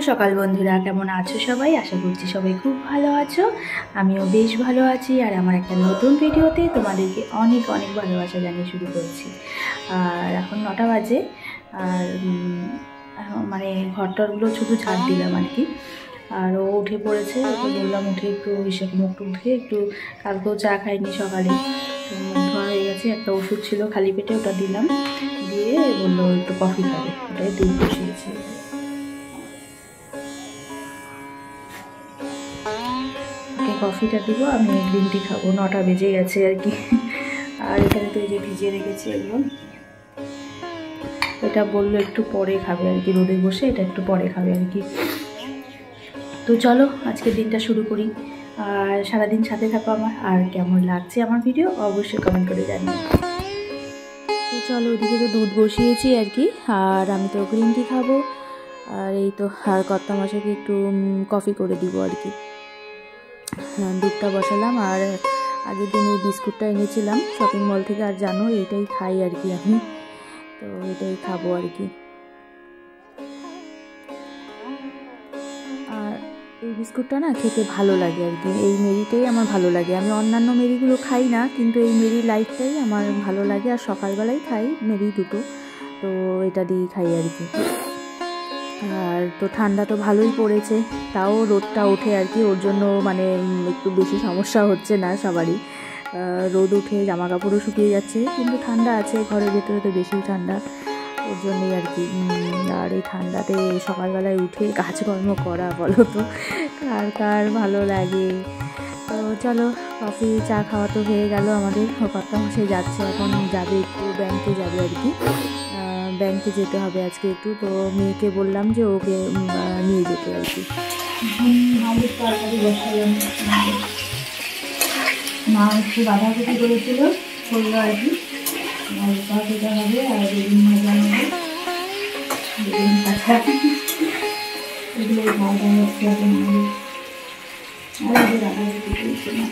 সকাল বন্ধুরা, কেমন আছো সবাই? আশা করছি সবাই খুব ভালো আছো। আমিও বেশ ভালো আছি। আর আমার একটা নতুন ভিডিওতে তোমাদেরকে অনেক অনেক ভালোবাসা জানিয়ে শুরু করছি। আর এখন 9টা বাজে। আর মানে ঘরটারগুলো শুধু ঝাড় দিলাম আর কি। আর ও উঠে পড়েছে, ওকে বললাম উঠে একটু মুখটা উঠে একটু, কালকেও চা খাইনি সকালে, তো মুখ ধোয়া হয়ে গেছে। একটা ওষুধ ছিল খালি পেটে, ওটা দিলাম, দিয়ে বললো একটু কফি খাবে, ওটাই দুধ বসিয়েছি। কফিটা দিব, আমি গ্রিন টি খাবো। 9টা বেজে গেছে আর কি। আর এখানে তো এই যে ভিজিয়ে রেখেছি এগুলো, এটা বললো একটু পরে খাবে আর কি, রোদে বসে এটা একটু পরে খাবে আর কি। তো চলো আজকের দিনটা শুরু করি। আর সারাদিন সাথে থাকো আমার। আর কেমন লাগছে আমার ভিডিও অবশ্যই কমেন্ট করে জানিও। তো চলো, ওদিকে তো দুধ বসিয়েছি আর কি, আর আমি তো গ্রিন টি খাবো। আর এই তো, আর কর্তা মশাইকে একটু কফি করে দিব আর কি। দুধটা বসালাম। আর আগের দিন এই বিস্কুটটা এনেছিলাম শপিং মল থেকে, আর জানো এইটাই খাই আর কি আমি, তো এটাই খাবো আর কি। আর এই বিস্কুটটা না খেতে ভালো লাগে আর কি, এই মেরিটাই আমার ভালো লাগে। আমি অন্যান্য মেরিগুলো খাই না, কিন্তু এই মেরি লাইটটাই আমার ভালো লাগে। আর সকালবেলায় খাই মেরি দুটো, তো এটা দিয়েই খাই আর কি। আর তো ঠান্ডা তো ভালোই পড়েছে, তাও রোদটা ওঠে আর কি, ওর জন্য মানে একটু বেশি সমস্যা হচ্ছে না সবারই। রোদ উঠে জামা কাপড়ও শুকিয়ে যাচ্ছে, কিন্তু ঠান্ডা আছে ঘরের ভেতরে, তো বেশি ঠান্ডা, ওর জন্যই আর কি। আর এই ঠান্ডাতে সকালবেলায় উঠে কাজকর্ম করা বলো তো কার কার ভালো লাগে। তো চলো, কফি চা খাওয়া তো হয়ে গেল আমাদের। কর্তা মশাই যাচ্ছে এখন, যাবে একটু ব্যাংকে যাবে আর কি, ব্যাংকে যেতে হবে আজকে একটু। তো মেয়েকে বললাম যে ওকে নিয়ে যেতে আর কি। আলুর তরকারি বসালাম, মা একটু বাঁধাকপি করেছিল, করলো আর কি। আলু তরকারিটা হবে, আর বেগুন ভাজা হবে, বেগুন কাঁচা, এগুলো ভাজা হচ্ছে এখন আমাদের। আর আগে বাঁধাকপি করেছিলাম।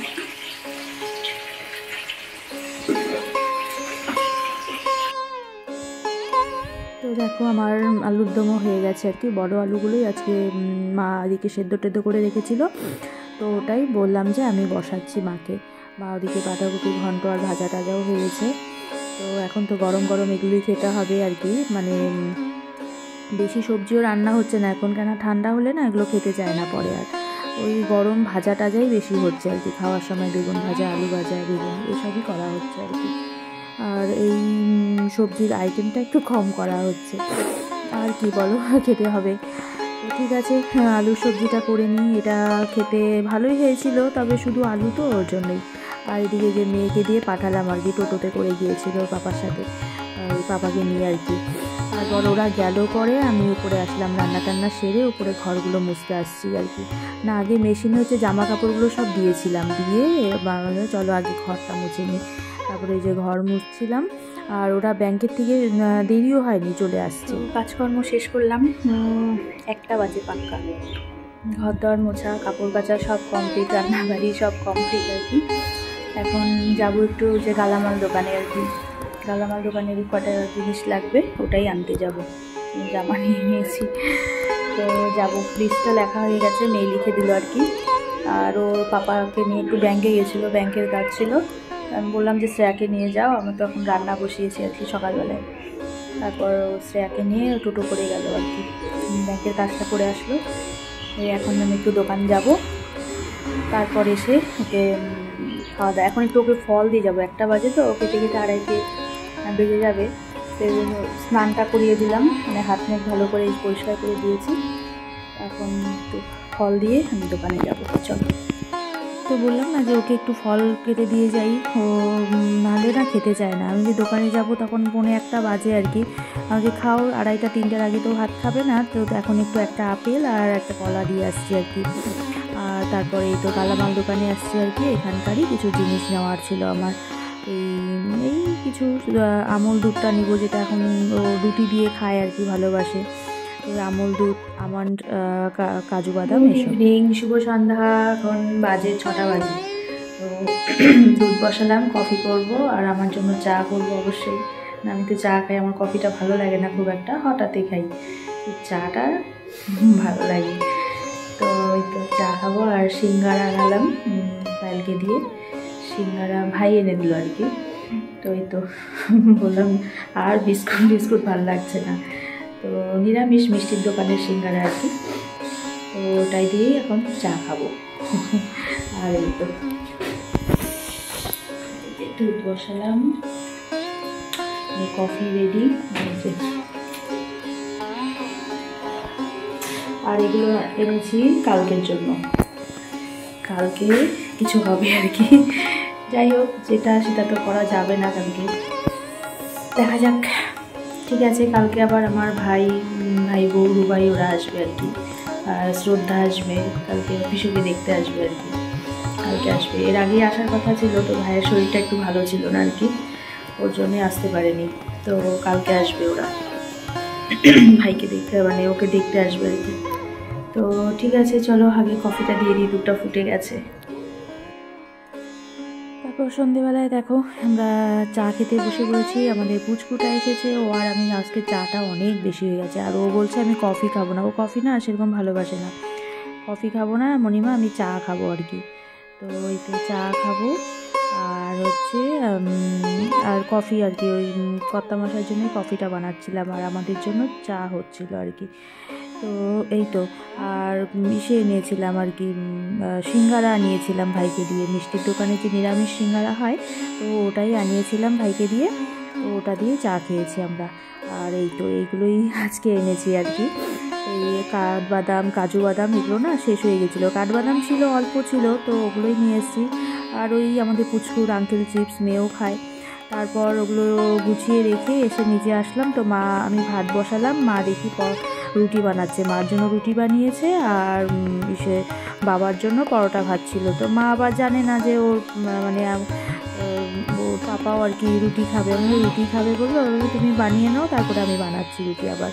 তো দেখো আমার আলুর দমও হয়ে গেছে আর কি, বড় আলুগুলোই আজকে মা এদিকে সেদ্ধ টেদ্ধ করে রেখেছিল, তো ওটাই বললাম যে আমি বসাচ্ছি মাকে। মা ওদিকে বাঁধাকপি ঘন্ট আর ভাজা টাজাও হয়েছে। তো এখন তো গরম গরম এগুলোই খেতে হবে আর কি, মানে বেশি সবজিও রান্না হচ্ছে না এখন, কেন ঠান্ডা হলে না এগুলো খেতে চায় না পরে। আর ওই গরম ভাজা টাজাই বেশি হচ্ছে আর কি, খাওয়ার সময় বেগুন ভাজা, আলু ভাজা, বেগুন এসবই করা হচ্ছে আর কি। আর এই সবজির আইটেমটা একটু কম করা হচ্ছে, আর কি বলো, খেতে হবে। তো ঠিক আছে, আলুর সবজিটা করে নিই। এটা খেতে ভালোই হয়েছিল, তবে শুধু আলু তো, ওর জন্যই। আর এদিকে যে মেয়েকে দিয়ে পাঠালাম আর কি, টোটোতে করে গিয়েছিল পাপার সাথে, ওই পাপাকে নিয়ে আর কি। তারপর ওরা গেল পরে আমি উপরে আসলাম, রান্না টান্না সেরে উপরে ঘরগুলো মুছতে আসছি আর কি। না আগে মেশিনে হচ্ছে জামা কাপড়গুলো সব দিয়েছিলাম, দিয়ে চলো আগে ঘরটা মুছে নিই। তারপরে এই যে ঘর মুছছিলাম। আর ওরা ব্যাংকের থেকে দেরিও হয়নি, চলে আসছে। কাজকর্ম শেষ করলাম, 1টা বাজে পাক্কা। ঘর দর মোছা, কাপড় কাচা সব কমপ্লিট, রান্নাবাড়ি সব কমপ্লিট আর কি। এখন যাবো একটু যে গালামাল দোকানে আর কি, গালামাল দোকানের কটা জিনিস লাগবে ওটাই আনতে যাব। জামা নিয়ে নিয়েছি, তো যাবো। লিস্টটা লেখা হয়ে গেছে, মেয়ে লিখে দিল আর কি। আর ওর পাপাকে নিয়ে একটু ব্যাংকে গেছিলো, ব্যাংকের কাজ ছিল। আমি বললাম যে শ্রেয়াকে নিয়ে যাও, আমি তো এখন রান্না বসিয়েছি আর কি সকালবেলায়। তারপর শ্রেয়াকে নিয়ে টোটো করে গেল আর কি, ব্যাংকের কাজটা করে আসলো। এখন আমি একটু দোকান যাব, তারপর এসে ওকে খাওয়া দাওয়া। এখন একটু ওকে ফল দিয়ে যাবো, 1টা বাজে তো, ওকে থেকে 2:30 বেজে যাবে। সেই জন্য স্নানটা করিয়ে দিলাম, মানে হাত মুখ ভালো করে পরিষ্কার করে দিয়েছি। এখন একটু ফল দিয়ে আমি দোকানে যাবো। চলো, তো বললাম না যে ওকে একটু ফল কেটে দিয়ে যাই, ও নাহলে না খেতে চায় না। আমি যে দোকানে যাব তখন 1:45 বাজে আর কি। আমি যে খাও 2:30 3টার আগে তো ভাত খাবে না, তো এখন একটু একটা আপেল আর একটা কলা দিয়ে আসছি আর কি। আর তারপরে এই তো গালামাল দোকানে আসছি আর কি, এখানকারই কিছু জিনিস নেওয়ার ছিল আমার। এই কিছু আমল দুধটা নিব, যেটা এখন ও রুটি দিয়ে খায় আর কি, ভালোবাসে। আমল দুধ, আমন্ড, কাজু বাদাম। ইভিনিং, শুভ সন্ধ্যা। এখন বাজে 6টা বাজে। তো দুধ বসালাম, কফি করব, আর আমার জন্য চা করব অবশ্যই। আমি তো চা খাই, আমার কফিটা ভালো লাগে না খুব একটা, হঠাৎই খাই। চাটা ভালো লাগে। তো ওই তো চা খাবো আর সিঙ্গারা আনালাম পায়েলকে দিয়ে, সিঙ্গারা ভাই এনে দিল আর কি। তো এই তো বললাম আর বিস্কুট ভালো লাগছে না, তো নিরামিষ মিষ্টির দোকানের সিঙ্গারা আর কি, তো ওটাই দিয়েই এখন চা খাবো। আর এই তো দুধ বসালাম, কফি রেডি। আর এগুলো এনেছি কালকের জন্য, কালকে কিছু হবে আর কি। যাই হোক, সেটা তো করা যাবে না কালকে, দেখা যাক। ঠিক আছে, কালকে আবার আমার ভাই বউ রুবাই ওরা আসবে আর কি, আর শ্রদ্ধা আসবে কালকে, পিসুকে দেখতে আসবে আর কি, কালকে আসবে। এর আগেই আসার কথা ছিল, তো ভাইয়ের শরীরটা একটু ভালো ছিল না আর কি, ওর জন্যে আসতে পারেনি। তো কালকে আসবে ওরা ভাইকে দেখতে, মানে ওকে দেখতে আসবে আর কি। তো ঠিক আছে, চলো আগে কফিটা দিয়ে দিই, দুধটা ফুটে গেছে। তারপর সন্ধেবেলায় দেখো আমরা চা খেতে বসে পড়েছি, আমাদের পুচকুটা এসেছে, ও আর আমি আজকে চাটা অনেক বেশি হয়ে গেছে, আর ও বলছে আমি কফি খাবো না, ও কফি না সেরকম ভালোবাসে না, কফি খাবো না মণিমা, আমি চা খাবো আর কি। তো ওই তো চা খাবো আর হচ্ছে আর কফি আর কি, ওই কর্তামশাইয়ের জন্যই কফিটা বানাচ্ছিলাম আর আমাদের জন্য চা হচ্ছিল আর কি। তো এই তো আর ইসে নিয়েছিলাম আর কি, সিঙ্গারা নিয়েছিলাম ভাইকে দিয়ে, মিষ্টির দোকানে যে নিরামিষ সিঙ্গারা হয়, তো ওটাই আনিয়েছিলাম ভাইকে দিয়ে, তো ওটা দিয়ে চা খেয়েছি আমরা। আর এই তো এইগুলোই আজকে এনেছি আর কি, এই কাঠবাদাম কাজু বাদাম এগুলো না শেষ হয়ে গেছিলো, কাঠবাদাম ছিল অল্প ছিল, তো ওগুলোই নিয়ে এসেছি। আর ওই আমাদের পুচকুর আঙ্কেল চিপস মেয়েও খায়। তারপর ওগুলো গুছিয়ে রেখে এসে নিচে আসলাম, তো আমি ভাত বসালাম, মা দেখি রুটি বানাচ্ছে, মার জন্য রুটি বানিয়েছে আর সে বাবার জন্য পরোটা ভাজছিল। তো মা আবার জানে না যে ওর মানে ওর পাপাও আর কি রুটি খাবে, আমি রুটি খাবে বললো, তুমি বানিয়ে নাও, তারপরে আমি বানাচ্ছি রুটি আবার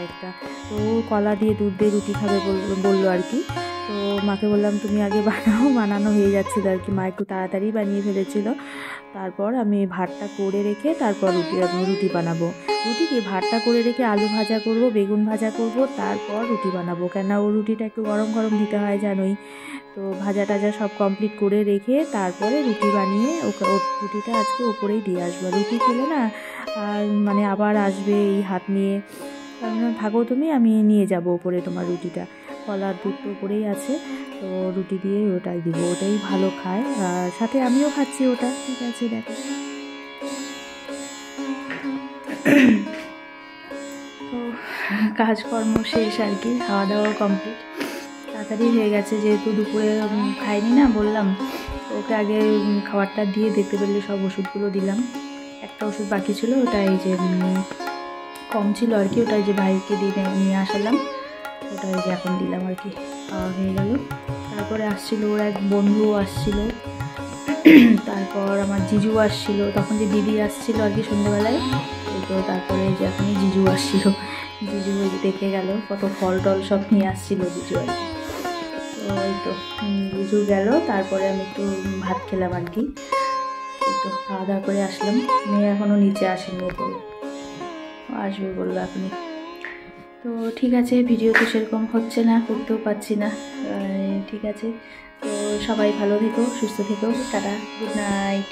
একটা। তো কলা দিয়ে দুধ দিয়ে রুটি খাবে বললো আর কি। তো মাকে বললাম তুমি আগে বানাও, বানানো হয়ে যাচ্ছিলো আর কি, মা একটু তাড়াতাড়ি বানিয়ে ফেলেছিল। তারপর আমি ভাতটা করে রেখে তারপর রুটি বানাবো, রুটি কি ভাতটা করে রেখে আলু ভাজা করব, বেগুন ভাজা করব, তারপর রুটি বানাবো, কেন ও রুটিটা একটু গরম গরম দিতে হয় জানোই। তো ভাজা টাজা সব কমপ্লিট করে রেখে তারপরে রুটি বানিয়ে রুটিটা আজকে ওপরেই দিয়ে আসবো, রুটি খেলে না আর মানে আবার আসবে এই হাত নিয়ে, থাকো তুমি, আমি নিয়ে যাব ওপরে তোমার রুটিটা, কলার দুধ তো ওপরেই আছে, তো রুটি দিয়ে ওটাই দিব, ওটাই ভালো খায় আর সাথে আমিও খাচ্ছি ওটা। ঠিক আছে, দেখো তো কাজকর্ম শেষ আর কি, খাওয়া দাওয়া কমপ্লিট, তাড়াতাড়ি হয়ে গেছে যেহেতু দুপুরে খাইনি না বললাম, ওকে আগে খাবারটা দিয়ে দেখতে পেলে সব ওষুধগুলো দিলাম, একটা ওষুধ বাকি ছিল, ওটাই যে কম ছিল আর কি, ওটাই যে ভাইকে দিয়ে নিয়ে আসালাম, ওটাই যে এখন দিলাম আর কি, খাওয়া হয়ে গেল। তারপরে আসছিল ওর এক বন্ধুও আসছিল, তারপর আমার জিজু আসছিল, তখন যে দিদি আসছিল আর কি সন্ধ্যেবেলায়, তো তারপরে যে এখনই জিজু আসছিল, জিজু দেখে গেল, কত ফল টল সব নিয়ে আসছিল জিজু আর কি। তো এই তো জিজু গেল, তারপরে আমি একটু ভাত খেলাম আর কি, এই তো খাওয়া দাওয়া করে আসলাম, মেয়ে এখনও নিচে আসেনি, ওপরে আসবে বললো এখনই। তো ঠিক আছে, ভিডিও তো সেরকম হচ্ছে না, করতেও পারছি না, ঠিক আছে, তো সবাই ভালো থেকো, সুস্থ থেকো, টাটা, গুড নাইট।